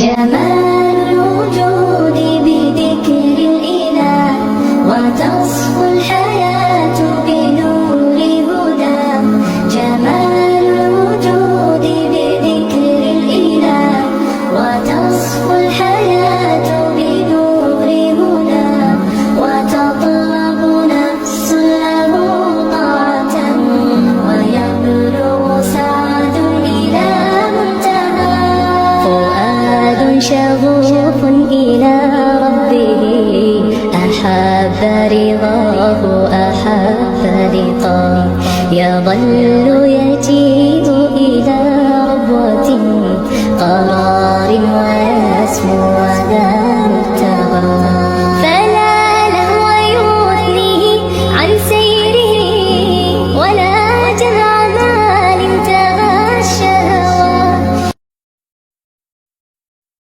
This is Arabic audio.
جمال الوجود بذكر الإله وتصفو الحياة بنور هدى. جمال الوجود بذكر الإله وتصفو الحياة بنور هدى. وتطلب نفس له طاعة ويبلغ سعد إلى منتهى. فؤاد شغوف إلى ربه أحب رضاه أحب لقاه. يظل يتيه إلى ربوة قرار